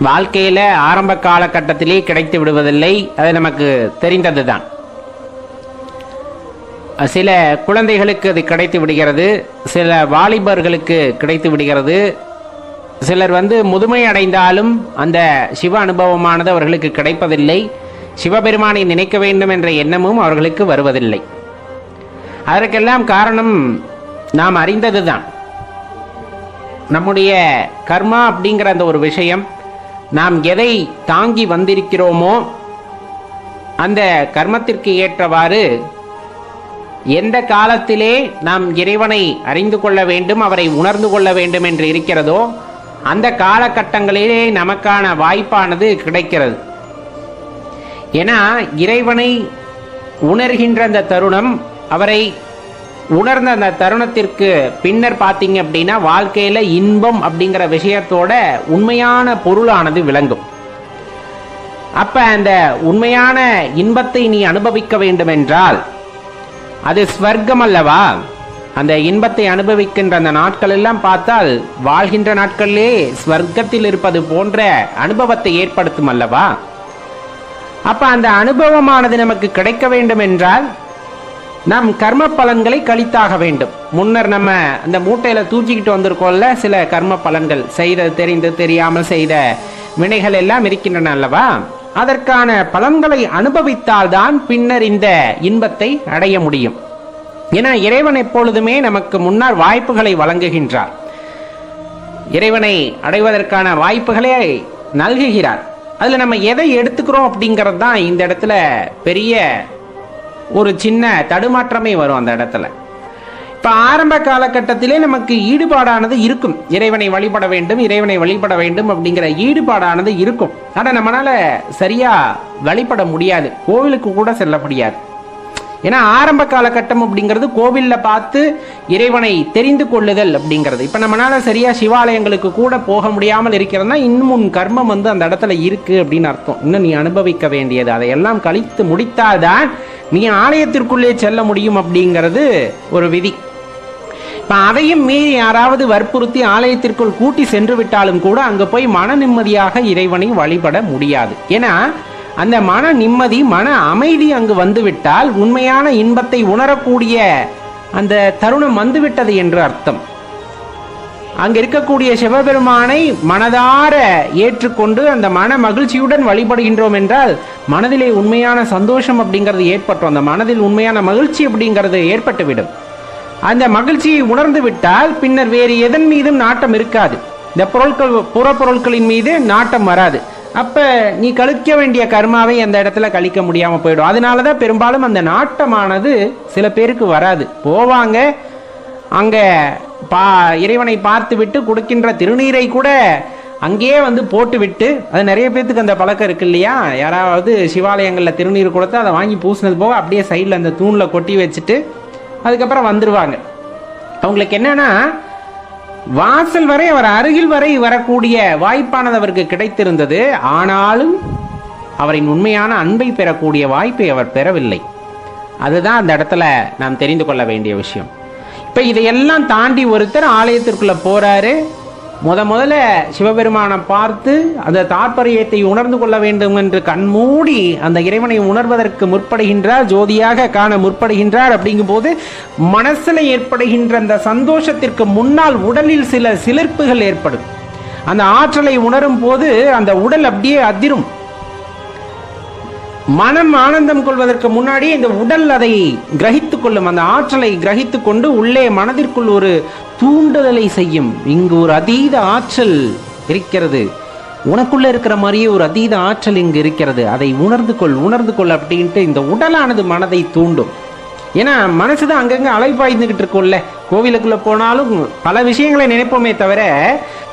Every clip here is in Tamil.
வாழ்க்கையில ஆரம்ப காலகட்டத்திலே கிடைத்து விடுவதில்லை. அது நமக்கு தெரிந்ததுதான். சில குழந்தைகளுக்கு அது கிடைத்து விடுகிறது, சில வாலிபர்களுக்கு கிடைத்து விடுகிறது. சிலர் முதுமை அடைந்தாலும் அந்த சிவ அனுபவமானது அவர்களுக்கு கிடைப்பதில்லை. சிவபெருமானை நினைக்க வேண்டும் என்ற எண்ணமும் அவர்களுக்கு வருவதில்லை. அதற்கெல்லாம் காரணம் நாம் அறிந்ததுதான். நம்முடைய கர்மா அப்படிங்கிற அந்த ஒரு விஷயம், நாம் எதை தாங்கி வந்திருக்கிறோமோ அந்த கர்மத்திற்கு ஏற்றவாறு எந்த காலத்திலே நாம் இறைவனை அறிந்து கொள்ள வேண்டும், அவரை உணர்ந்து கொள்ள வேண்டும் என்று இருக்கிறதோ அந்த காலகட்டங்களிலே நமக்கான வாய்ப்பானது கிடைக்கிறது. ஏன்னா இறைவனை உணர்கின்ற அந்த தருணம், அவரை உணர்ந்த அந்த தருணத்திற்கு பின்னர் பார்த்தீங்க அப்படின்னா வாழ்க்கையில இன்பம் அப்படிங்கிற விஷயத்தோட உண்மையான பொருளானது விளங்கும். அப்ப அந்த உண்மையான இன்பத்தை நீ அனுபவிக்க வேண்டும் என்றால் அது ஸ்வர்க்கம் அல்லவா? அந்த இன்பத்தை அனுபவிக்கின்ற அந்த நாட்கள் எல்லாம் பார்த்தால் வாழ்கின்ற நாட்களிலே ஸ்வர்க்கத்தில் இருப்பது போன்ற அனுபவத்தை ஏற்படுத்தும் அல்லவா? அப்ப அந்த அனுபவமானது நமக்கு கிடைக்க வேண்டும் என்றால் நம் கர்ம பலன்களை கழித்தாக வேண்டும். முன்னர் நம்ம அந்த மூட்டையில தூக்கிக்கிட்டு வந்திருக்கோம்ல, சில கர்ம பலன்கள், செய்த தெரிந்து தெரியாமல் செய்த வினைகள் எல்லாம் இருக்கின்றன அல்லவா? அதற்கான பலன்களை அனுபவித்தால்தான் பின்னர் இந்த இன்பத்தை அடைய முடியும். ஏன்னா இறைவன் எப்பொழுதுமே நமக்கு முன்னால் வாய்ப்புகளை வழங்குகின்றார். இறைவனை அடைவதற்கான வாய்ப்புகளை நல்குகிறார். அதுல நம்ம எதை எடுத்துக்கிறோம் அப்படிங்கிறது தான் இந்த இடத்துல பெரிய ஒரு சின்ன தடுமாற்றமே வரும். அந்த இடத்துல இப்ப ஆரம்ப காலகட்டத்திலே நமக்கு ஈடுபாடானது இருக்கும், இறைவனை வழிபட வேண்டும், இறைவனை வழிபட வேண்டும் அப்படிங்கிற ஈடுபாடானது இருக்கும். ஆனா நம்மளால சரியா வழிபட முடியாது, கோவிலுக்கு கூட செல்ல முடியாது. ஏன்னா ஆரம்ப காலகட்டம் அப்படிங்கிறது கோவில்ல பார்த்து இறைவனை தெரிந்து கொள்ளுதல் அப்படிங்கிறது. இப்ப நம்மளால சரியா சிவாலயங்களுக்கு கூட போக முடியாமல் இருக்கிறதுனா இன்னும் உன் கர்மம் அந்த இடத்துல இருக்கு அப்படின்னு அர்த்தம். இன்னும் நீ அனுபவிக்க வேண்டியது, அதையெல்லாம் கழித்து முடித்தால்தான் நீ ஆலயத்திற்குள்ளே செல்ல முடியும் அப்படிங்கிறது ஒரு விதி. இப்ப அதையும் மீறி யாராவது வற்புறுத்தி ஆலயத்திற்குள் கூட்டி சென்று விட்டாலும் கூட அங்க போய் மன நிம்மதியாக இறைவனை வழிபட முடியாது. ஏன்னா அந்த மன நிம்மதி, மன அமைதி அங்கு வந்துவிட்டால் உண்மையான இன்பத்தை உணரக்கூடிய அந்த தருணம் வந்துவிட்டது என்று அர்த்தம். அங்க இருக்கக்கூடிய சிவபெருமானை மனதார ஏற்றுக்கொண்டு அந்த மன மகிழ்ச்சியுடன் வழிபடுகின்றோம் என்றால் மனதிலே உண்மையான சந்தோஷம் அப்படிங்கிறது ஏற்பட்டோம், அந்த மனதில் உண்மையான மகிழ்ச்சி அப்படிங்கிறது ஏற்பட்டுவிடும். அந்த மகிழ்ச்சியை உணர்ந்து விட்டால் பின்னர் வேறு எதன் மீதும் நாட்டம் இருக்காது, இந்த புறப்பொருட்களின் மீது நாட்டம் வராது. அப்ப நீ கழிக்க வேண்டிய கர்மாவை அந்த இடத்துல கழிக்க முடியாம போயிடும். அதனாலதான் பெரும்பாலும் அந்த நாட்டமானது சில பேருக்கு வராது. போவாங்க, அங்க இறைவனை பார்த்து விட்டு கொடுக்கின்ற திருநீரை கூட அங்கேயே போட்டு விட்டு, அது நிறைய பேத்துக்கு அந்த பழக்கம் இருக்கு இல்லையா? யாராவது சிவாலயங்கள்ல திருநீர் கொடுத்தா அதை வாங்கி பூசினது போக அப்படியே சைட்ல அந்த தூண்ல கொட்டி வச்சுட்டு அதுக்கப்புறம் வந்துருவாங்க. அவங்களுக்கு என்னன்னா வாசல் வரை, அவர் அருகில் வரை வரக்கூடிய வாய்ப்பானது அவருக்கு கிடைத்திருந்தது. ஆனாலும் அவரின் உண்மையான அன்பை பெறக்கூடிய வாய்ப்பை அவர் பெறவில்லை. அதுதான் அந்த இடத்துல நாம் தெரிந்து கொள்ள வேண்டிய விஷயம். இப்ப இதையெல்லாம் தாண்டி ஒருத்தர் ஆலயத்திற்குள்ள போறாரு, முதல்ல சிவபெருமானை பார்த்து அந்த தாற்பயத்தை உணர்ந்து கொள்ள வேண்டும் என்று கண்மூடி அந்த இறைவனை உணர்வதற்கு முற்படுகின்றார், ஜோதியாக காண முற்படுகின்றார். அப்படிங்கும் போது மனசுல ஏற்படுகின்ற அந்த சந்தோஷத்திற்கு முன்னால் உடலில் சில சிலிர்ப்புகள் ஏற்படும். அந்த ஆற்றலை உணரும் போது அந்த உடல் அப்படியே அதிரும். மனம் ஆனந்தம் கொள்வதற்கு முன்னாடி இந்த உடல் அதை கிரகித்துக் கொள்ளும், அந்த ஆற்றலை கிரகித்துக் கொண்டு உள்ளே மனதிற்குள் ஒரு தூண்டுதலை செய்யும். இங்கு ஒரு அதீத ஆற்றல் இருக்கிறது, உனக்குள்ள இருக்கிற மாதிரியே ஒரு அதீத ஆற்றல் இங்கு இருக்கிறது, அதை உணர்ந்து கொள் அப்படின்ட்டு இந்த உடலானது மனதை தூண்டும். ஏன்னா மனசுதான் அங்கங்க அலைப்பாய்ந்துகிட்டு இருக்கும்ல. கோவிலுக்குள்ள போனாலும் பல விஷயங்களை நினைப்போமே தவிர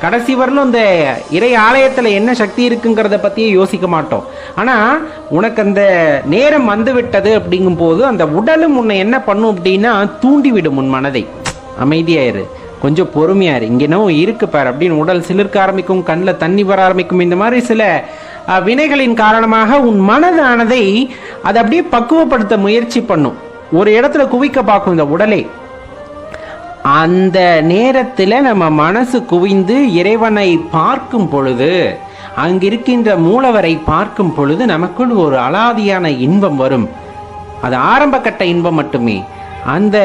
கடைசி வரலும் இந்த இறை ஆலயத்துல என்ன சக்தி இருக்குங்கிறத பத்தியே யோசிக்க மாட்டோம். ஆனா உனக்கு அந்த நேரம் வந்து விட்டது அப்படிங்கும் போது அந்த உடலும் உன்னை என்ன பண்ணும் அப்படின்னா தூண்டிவிடும். உன் மனதை அமைதியாயிரு, கொஞ்சம் பொறுமையாரு, இங்கனோ இருக்கு பாரு அப்படின்னு உடல் சிலிர்க்க ஆரம்பிக்கும், கண்ணில் தண்ணி வர ஆரம்பிக்கும். இந்த மாதிரி சில வினைகளின் காரணமாக உன் மனதானதை அதை அப்படியே பக்குவப்படுத்த முயற்சி பண்ணும், ஒரு இடத்துல குவிக்க பார்க்கும் இந்த உடலை. அந்த நேரத்தில் நம்ம மனசு குவிந்து இறைவனை பார்க்கும் பொழுது அங்கிருக்கின்ற மூலவரை பார்க்கும் பொழுது நமக்குள் ஒரு அலாதியான இன்பம் வரும். அது ஆரம்ப கட்ட இன்பம் மட்டுமே. அந்த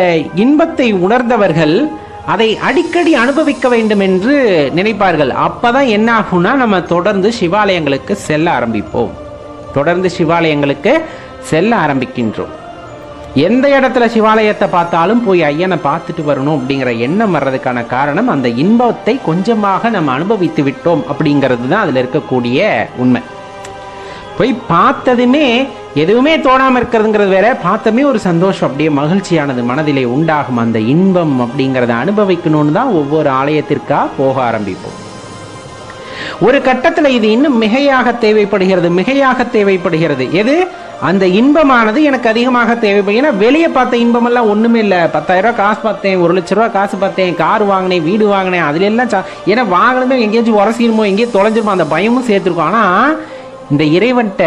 இன்பத்தை உணர்ந்தவர்கள் அதை அடிக்கடி அனுபவிக்க வேண்டும் என்று நினைப்பார்கள். அப்பதான் என்ன ஆகும்னா, நம்ம தொடர்ந்து சிவாலயங்களுக்கு செல்ல ஆரம்பிப்போம். தொடர்ந்து சிவாலயங்களுக்கு செல்ல ஆரம்பிக்கின்றோம். எந்த இடத்துல சிவாலயத்தை பார்த்தாலும் போய் ஐயனை பார்த்துட்டு வரணும் அப்படிங்கிற எண்ணம் வர்றதுக்கான காரணம், அந்த இன்பத்தை கொஞ்சமாக நம்ம அனுபவித்து விட்டோம் அப்படிங்கிறது தான் அதில் இருக்கக்கூடிய உண்மை. போய் பார்த்ததுமே எதுவுமே தோணாமல் இருக்கிறதுங்கிறது வேற, பார்த்தமே ஒரு சந்தோஷம், அப்படியே மகிழ்ச்சியானது மனதிலே உண்டாகும். அந்த இன்பம் அப்படிங்கிறத அனுபவிக்கணும்னு தான் ஒவ்வொரு ஆலயத்திற்காக போக ஆரம்பிப்போம். ஒரு கட்டத்தில் இது இன்னும் மிகையாக தேவைப்படுகிறது. எது? அந்த இன்பமானது எனக்கு அதிகமாக தேவைப்படும். ஏன்னா வெளியே பார்த்த இன்பமெல்லாம் ஒண்ணுமே இல்லை. 10,000 ரூபாய் காசு பார்த்தேன், 1 லட்ச ரூபாய் காசு பார்த்தேன், கார் வாங்கினேன், வீடு வாங்கினேன், அதுல எல்லாம் ஏன்னா வாங்கினதுமே எங்கேயாச்சும் உரசிடுமோ, எங்கேயும் தொலைஞ்சிருமோ, அந்த பயமும் சேர்த்துருக்கும். ஆனா இந்த இறைவன்ட்ட,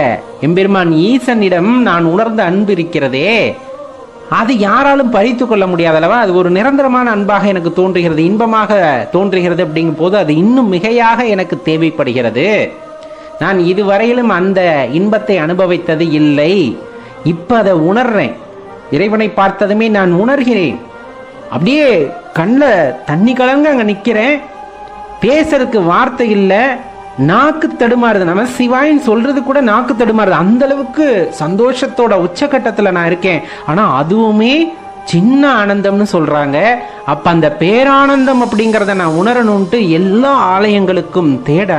எம்பெருமான் ஈசனிடம் நான் உணர்ந்த அன்பு இருக்கிறதே, அது யாராலும் பறித்து கொள்ள முடியாதளவா அது ஒரு நிரந்தரமான அன்பாக எனக்கு தோன்றுகிறது, இன்பமாக தோன்றுகிறது. அப்படிங்கும் போது அது இன்னும் மிகையாக எனக்கு தேவைப்படுகிறது. நான் இதுவரையிலும் அந்த இன்பத்தை அனுபவித்தது இல்லை, இப்ப அதை உணர்றேன். இறைவனை பார்த்ததுமே நான் உணர்கிறேன். அப்படியே கண்ணில் தண்ணி கலங்க அங்க நிக்கிறேன். பேசுறதுக்கு வார்த்தை இல்லை, நாக்கு தடுமாறுது. நம்ம சிவாயின்னு சொல்றது கூட நாக்கு தடுமாறுது. அந்த அளவுக்கு சந்தோஷத்தோட உச்சகட்டத்துல நான் இருக்கேன். ஆனா அதுவுமே சின்ன ஆனந்தம்னு சொல்றாங்க. அப்ப அந்த பேரானந்தம் அப்படிங்கிறத நான் உணரணும்ட்டு எல்லா ஆலயங்களுக்கும் தேட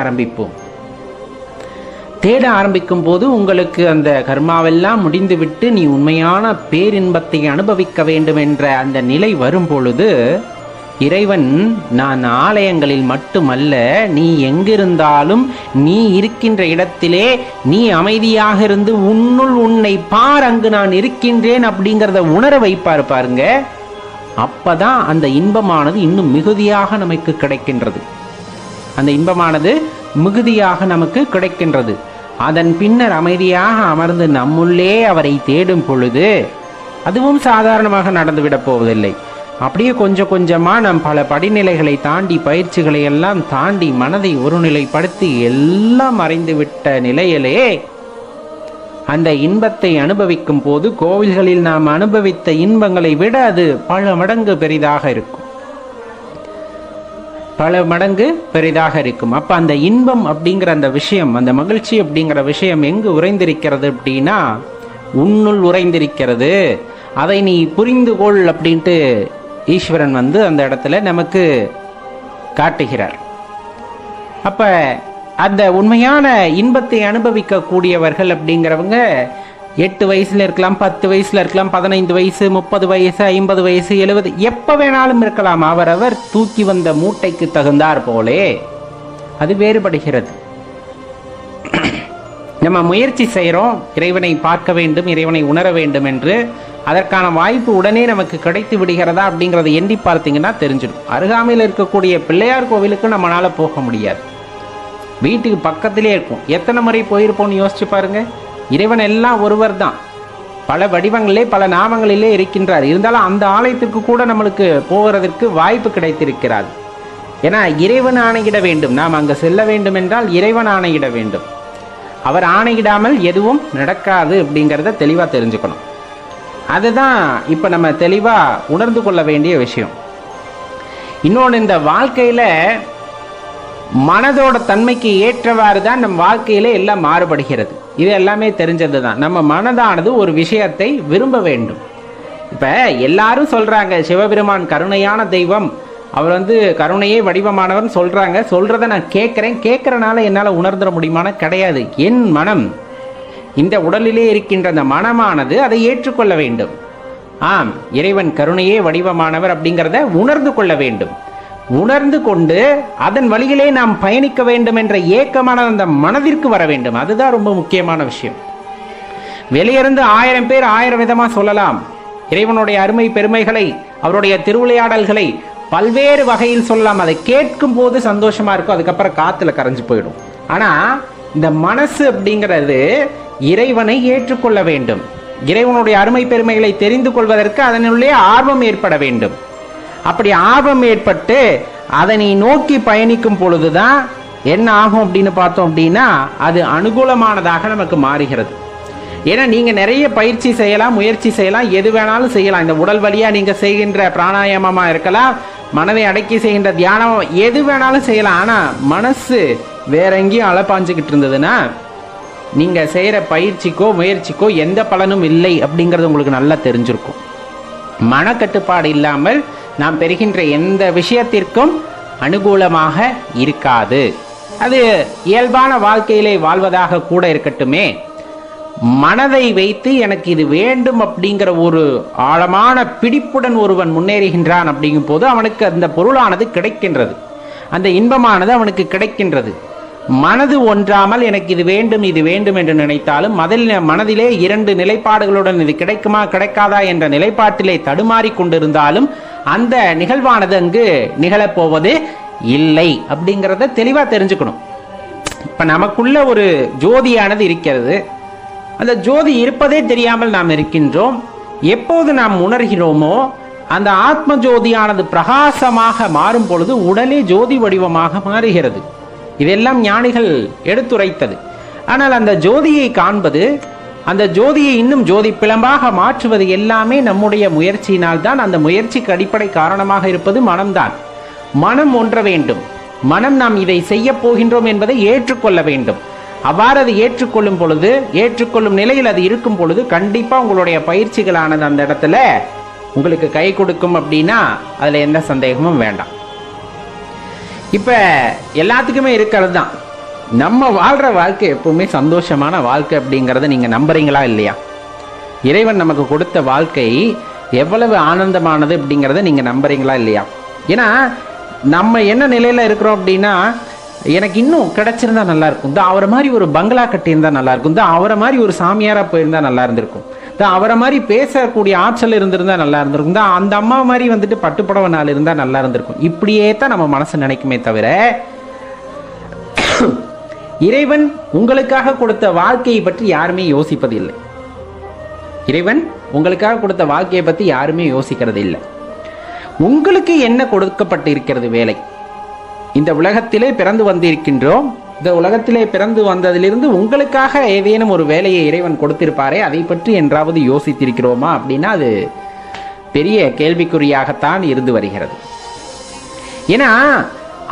ஆரம்பிக்கும் போது உங்களுக்கு அந்த கர்மாவெல்லாம் முடிந்து விட்டு நீ உண்மையான பேரின்பத்தை அனுபவிக்க வேண்டும் என்ற அந்த நிலை வரும் பொழுது, இறைவன் நான் ஆலயங்களில் மட்டுமல்ல, நீ எங்கிருந்தாலும் நீ இருக்கின்ற இடத்திலே நீ அமைதியாக இருந்து உன்னுள் உன்னை பார், அங்கு நான் இருக்கின்றேன் அப்படிங்கிறத உணர வைப்பார் பாருங்க. அப்பதான் அந்த இன்பமானது இன்னும் மிகுதியாக நமக்கு கிடைக்கின்றது. அந்த இன்பமானது மிகுதியாக நமக்கு கிடைக்கின்றது. அதன் பின்னர் அமைதியாக அமர்ந்து நம்முள்ளே அவரை தேடும் பொழுது அதுவும் சாதாரணமாக நடந்துவிடப் போவதில்லை. அப்படியே கொஞ்சம் கொஞ்சமா நம் பல படிநிலைகளை தாண்டி, பயிற்சிகளை எல்லாம் தாண்டி, மனதை ஒருநிலைப்படுத்தி எல்லாம் மறைந்துவிட்ட நிலையிலே அந்த இன்பத்தை அனுபவிக்கும் போது கோவில்களில் நாம் அனுபவித்த இன்பங்களை விட அது பல மடங்கு பெரிதாக இருக்கும். அப்ப அந்த இன்பம் அப்படிங்கிற அந்த விஷயம், அந்த மகிழ்ச்சி அப்படிங்கிற விஷயம் எங்கு உறைந்திருக்கிறது அப்படின்னா உன்னுள் உறைந்திருக்கிறது. அதை நீ புரிந்து கொள் அப்படின்ட்டு ஈஸ்வரன் அந்த இடத்துல நமக்கு காட்டுகிறார். அப்ப அந்த உண்மையான இன்பத்தை அனுபவிக்க கூடியவர்கள் அப்படிங்கிறவங்க 8 வயசுல இருக்கலாம், 10 வயசுல இருக்கலாம், 15 வயசு, 30 வயசு, 50 வயசு, 70, எப்ப வேணாலும் இருக்கலாம். அவரவர் தூக்கி வந்த மூட்டைக்கு தகுந்தார் போலே அது வேறுபடுகிறது. நம்ம முயற்சி செய்கிறோம், இறைவனை பார்க்க வேண்டும், இறைவனை உணர வேண்டும் என்று. அதற்கான வாய்ப்பு உடனே நமக்கு கிடைத்து விடுகிறதா அப்படிங்கிறத எண்ணி பார்த்தீங்கன்னா தெரிஞ்சிடும். அருகாமையில் இருக்கக்கூடிய பிள்ளையார் கோவிலுக்கு நம்மளால போக முடியாது, வீட்டுக்கு பக்கத்திலே இருக்கும். எத்தனை முறை போயிருப்போம்னு யோசிச்சு பாருங்க. இறைவன் எல்லாம் ஒருவர் தான், பல வடிவங்களிலே பல நாமங்களிலே இருக்கின்றார். இருந்தாலும் அந்த ஆலயத்திற்கு கூட நம்மளுக்கு போகிறதற்கு வாய்ப்பு கிடைத்திருக்கிறார். ஏன்னா இறைவன் ஆணையிட வேண்டும். நாம் அங்கே செல்ல வேண்டும் என்றால் இறைவன் ஆணையிட வேண்டும். அவர் ஆணையிடாமல் எதுவும் நடக்காது அப்படிங்கிறத தெளிவாக தெரிஞ்சுக்கணும். அதுதான் இப்போ நம்ம தெளிவாக உணர்ந்து கொள்ள வேண்டிய விஷயம். இன்னொன்று, இந்த வாழ்க்கையில் மனதோட தன்மைக்கு ஏற்றவாறு தான் நம் வாழ்க்கையில எல்லாம் மாறுபடுகிறது. இது எல்லாமே தெரிஞ்சது தான். நம்ம மனதானது ஒரு விஷயத்தை விரும்ப வேண்டும். இப்ப எல்லாரும் சொல்றாங்க சிவபெருமான் கருணையான தெய்வம், அவர் கருணையே வடிவமானவர் சொல்றாங்க. சொல்றதை நான் கேட்கிறேன், கேட்கறனால என்னால் உணர்ந்துட முடியுமான? கிடையாது. என் மனம், இந்த உடலிலே இருக்கின்ற அந்த மனமானது அதை ஏற்றுக்கொள்ள வேண்டும். ஆம், இறைவன் கருணையே வடிவமானவர் அப்படிங்கிறத உணர்ந்து கொள்ள வேண்டும். உணர்ந்து கொண்டு அதன் வழியிலே நாம் பயணிக்க வேண்டும் என்ற ஏக்கமான அந்த மனதிற்கு வர வேண்டும். அதுதான் ரொம்ப முக்கியமான விஷயம். வெளியிருந்து 1000 பேர் 1000 விதமா சொல்லலாம். இறைவனுடைய அருமை பெருமைகளை, அவருடைய திருவிளையாடல்களை பல்வேறு வகையில் சொல்லலாம். அதை கேட்கும் போது சந்தோஷமா இருக்கும், அதுக்கப்புறம் காத்துல கரைஞ்சு போயிடும். ஆனா இந்த மனசு அப்படிங்கிறது இறைவனை ஏற்றுக்கொள்ள வேண்டும். இறைவனுடைய அருமை பெருமைகளை தெரிந்து கொள்வதற்கு அதனுள்ளே ஆர்வம் ஏற்பட வேண்டும். அப்படி ஆர்வம் ஏற்பட்டு அதனை நோக்கி பயணிக்கும் பொழுதுதான் என்ன ஆகும் அப்படின்னு பார்த்தோம் அப்படின்னா அது அனுகூலமானதாக நமக்கு மாறுகிறது. ஏன்னா நீங்க நிறைய பயிற்சி செய்யலாம், முயற்சி செய்யலாம், எது வேணாலும் செய்யலாம். இந்த உடல் வழியா நீங்க செய்கின்ற பிராணாயாமமா இருக்கலாம், மனதை அடக்கி செய்கின்ற தியானம், எது வேணாலும் செய்யலாம். ஆனா மனசு வேற எங்கேயும் அலப்பாஞ்சுக்கிட்டு இருந்ததுன்னா நீங்க செய்யற பயிற்சிக்கோ முயற்சிக்கோ எந்த பலனும் இல்லை அப்படிங்கிறது உங்களுக்கு நல்லா தெரிஞ்சிருக்கும். மனக்கட்டுப்பாடு இல்லாமல் நாம் பெறுகின்ற எந்த விஷயத்திற்கும் அனுகூலமாக இருக்காது. அது இயல்பான வாழ்க்கையிலே வாழ்வதாக கூட இருக்கட்டுமே, மனதை வைத்து எனக்கு இது வேண்டும் அப்படிங்கிற ஒரு ஆழமான பிடிப்புடன் ஒருவன் முன்னேறுகின்றான் அப்படிங்கும் போது அவனுக்கு அந்த பொருளானது கிடைக்கின்றது, அந்த இன்பமானது அவனுக்கு கிடைக்கின்றது. மனது ஒன்றாமல் எனக்கு இது வேண்டும் இது வேண்டும் என்று நினைத்தாலும் மனதிலே இரண்டு நிலைப்பாடுகளுடன் இது கிடைக்குமா கிடைக்காதா என்ற நிலைப்பாட்டிலே தடுமாறி கொண்டிருந்தாலும் அந்த நிகழ்வானது அங்கு நிகழப்போவது இல்லை அப்படிங்கிறத தெளிவா தெரிஞ்சுக்கணும். இப்ப நமக்குள்ள ஒரு ஜோதியானது இருக்கிறது, அந்த ஜோதி இருப்பதே தெரியாமல் நாம் இருக்கின்றோம். எப்போது நாம் உணர்கிறோமோ அந்த ஆத்ம ஜோதியானது பிரகாசமாக மாறும் பொழுது உடனே ஜோதி வடிவமாக மாறுகிறது. இதெல்லாம் ஞானிகள் எடுத்துரைத்தது. ஆனால் அந்த ஜோதியை காண்பது, அந்த ஜோதியை இன்னும் ஜோதி பிளம்பாக மாற்றுவது எல்லாமே நம்முடைய முயற்சியினால் தான். அந்த முயற்சிக்கு அடிப்படை காரணமாக இருப்பது மனம்தான். மனம் ஒன்ற வேண்டும். மனம் நாம் இதை செய்ய போகின்றோம் என்பதை ஏற்றுக்கொள்ள வேண்டும். அவ்வாறு அது ஏற்றுக்கொள்ளும் பொழுது, ஏற்றுக்கொள்ளும் நிலையில் அது இருக்கும் பொழுது கண்டிப்பா உங்களுடைய பயிற்சிகளானது அந்த இடத்துல உங்களுக்கு கை கொடுக்கும் அப்படின்னா அதுல எந்த சந்தேகமும் வேண்டாம். இப்ப எல்லாத்துக்குமே இருக்கிறது தான், நம்ம வாழ்ற வாழ்க்கை எப்பவுமே சந்தோஷமான வாழ்க்கை அப்படிங்கறத நீங்க நம்புறீங்களா இல்லையா? இறைவன் நமக்கு கொடுத்த வாழ்க்கை எவ்வளவு ஆனந்தமானது அப்படிங்கறத நீங்க நம்புறீங்களா இல்லையா? ஏன்னா நம்ம என்ன நிலையில இருக்கிறோம் அப்படின்னா, எனக்கு இன்னும் கிடைச்சிருந்தா நல்லா இருக்கும், அவரை மாதிரி ஒரு பங்களா கட்டியிருந்தா நல்லா இருக்கும், அவரை மாதிரி ஒரு சாமியாரா போயிருந்தா நல்லா இருந்திருக்கும், அவரை மாதிரி பேசக்கூடிய ஆற்றல் இருந்திருந்தா நல்லா இருந்திருக்கும், அந்த அம்மா மாதிரி வந்துட்டு பட்டுப்படவை நாள் இருந்தா நல்லா இருந்திருக்கும். இப்படியே தான் நம்ம மனசு நினைக்குமே தவிர இறைவன் உங்களுக்காக கொடுத்த வாழ்க்கையை பற்றி யாருமே யோசிப்பதில்லை. இறைவன் உங்களுக்காக கொடுத்த வாழ்க்கையை பற்றி யாருமே யோசிக்கிறது இல்லை. உங்களுக்கு என்ன கொடுக்கப்பட்டு இருக்கிறது வேலை? இந்த உலகத்திலே பிறந்து வந்திருக்கின்றோம். இந்த உலகத்திலே பிறந்து வந்ததிலிருந்து உங்களுக்காக ஏதேனும் ஒரு வேலையை இறைவன் கொடுத்திருப்பாரே, அதை பற்றி என்றாவது யோசித்திருக்கிறோமா அப்படின்னா அது பெரிய கேள்விக்குறியாகத்தான் இருந்து வருகிறது. ஏன்னா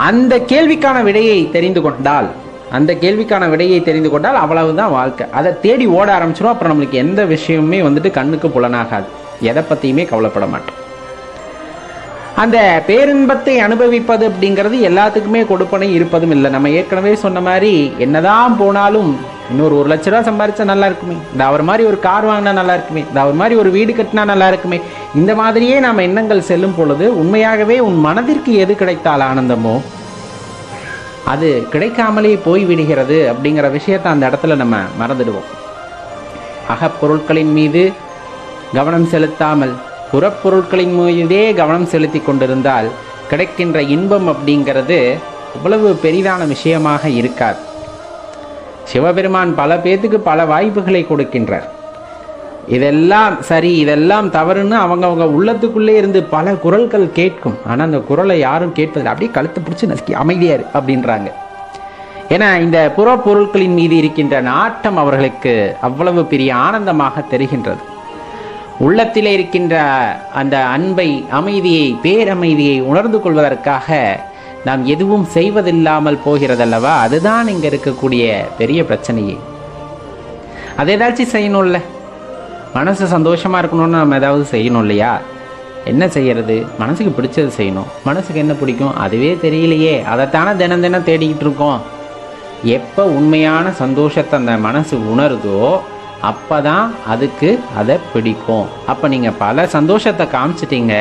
அந்த கேள்விக்கான விடையை தெரிந்து கொண்டால் அவ்வளவுதான் வாழ்க்கை. அதை தேடி ஓட ஆரம்பிச்சிடும். அப்புறம் நம்மளுக்கு எந்த விஷயமுமே வந்துட்டு கண்ணுக்கு புலனாகாது, எதை பத்தியுமே கவலைப்பட மாட்டோம். அந்த பேரின்பத்தை அனுபவிப்பது அப்படிங்கிறது எல்லாத்துக்குமே கொடுப்பனை இருப்பதும் இல்லை. நம்ம ஏற்கனவே சொன்ன மாதிரி என்னதான் போனாலும் இன்னொரு 1 லட்ச ரூபா சம்பாதிச்சா நல்லா இருக்குமே, இந்த அவர் மாதிரி ஒரு கார் வாங்கினா நல்லா இருக்குமே, இந்த அவர் மாதிரி ஒரு வீடு கட்டினா நல்லா இருக்குமே, இந்த மாதிரியே நாம் எண்ணங்கள் செல்லும் பொழுது உண்மையாகவே உன் மனதிற்கு எது கிடைத்தால் ஆனந்தமோ அது கிடைக்காமலே போய்விடுகிறது அப்படிங்கிற விஷயத்தை அந்த இடத்துல நம்ம மறந்துடுவோம். அகப்பொருட்களின் மீது கவனம் செலுத்தாமல் புறப்பொருட்களின் மீதே கவனம் செலுத்தி கொண்டிருந்தால் கிடைக்கின்ற இன்பம் அப்படிங்கிறது இவ்வளவு பெரிதான விஷயமாக இருக்காது. சிவபெருமான் பல பேத்துக்கு பல வாய்ப்புகளை கொடுக்கின்றார். இதெல்லாம் சரி இதெல்லாம் தவறுன்னு அவங்க உள்ளத்துக்குள்ளே இருந்து பல குரல்கள் கேட்கும். ஆனால் அந்த குரலை யாரும் கேட்பதில்லை. அப்படியே கழுத்தை பிடிச்சி நசுக்கி அமைதியாரு அப்படின்றாங்க. ஏன்னா இந்த புறப்பொருட்களின் மீது இருக்கின்ற நாட்டம் அவர்களுக்கு அவ்வளவு பெரிய ஆனந்தமாக தெரிகின்றது. உள்ளத்திலே இருக்கின்ற அந்த அன்பை, அமைதியை, பேரமைதியை உணர்ந்து கொள்வதற்காக நாம் எதுவும் செய்வதில்லாமல் போகிறதல்லவா? அதுதான் இங்க இருக்கக்கூடிய பெரிய பிரச்சனையே. அது ஏதாச்சும் செய்யணும்ல, மனசு சந்தோஷமா இருக்கணும்னு நம்ம ஏதாவது செய்யணும் இல்லையா? என்ன செய்யறது? மனசுக்கு பிடிச்சது செய்யணும். மனசுக்கு என்ன பிடிக்கும் அதுவே தெரியலையே, அதைத்தானே தினம் தினம் தேடிக்கிட்டு இருக்கோம். எப்போ உண்மையான சந்தோஷத்தை அந்த மனசு உணருதோ அப்பதான் அதுக்கு அதை பிடிக்கும். அப்ப நீங்க பல சந்தோஷத்தை காமிச்சிட்டீங்க,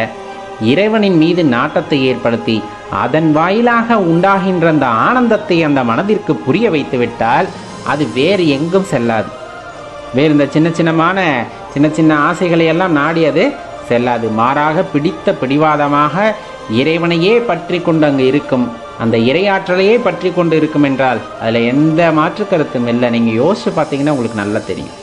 இறைவனின் மீது நாட்டத்தை ஏற்படுத்தி அதன் வாயிலாக உண்டாகின்ற அந்த ஆனந்தத்தை அந்த மனதிற்கு புரிய வைத்து விட்டால் அது வேறு எங்கும் செல்லாது. வேறு இந்த சின்ன சின்ன ஆசைகளை எல்லாம் நாடி அது செல்லாது. மாறாக பிடித்த பிடிவாதமாக இறைவனையே பற்றி கொண்டு அங்கு இருக்கும், அந்த இறையாற்றலையே பற்றி கொண்டு இருக்கும் என்றால் அதில் எந்த மாற்று கருத்தும் இல்லை. நீங்கள் யோசிச்சு பார்த்தீங்கன்னா உங்களுக்கு நல்லா தெரியும்.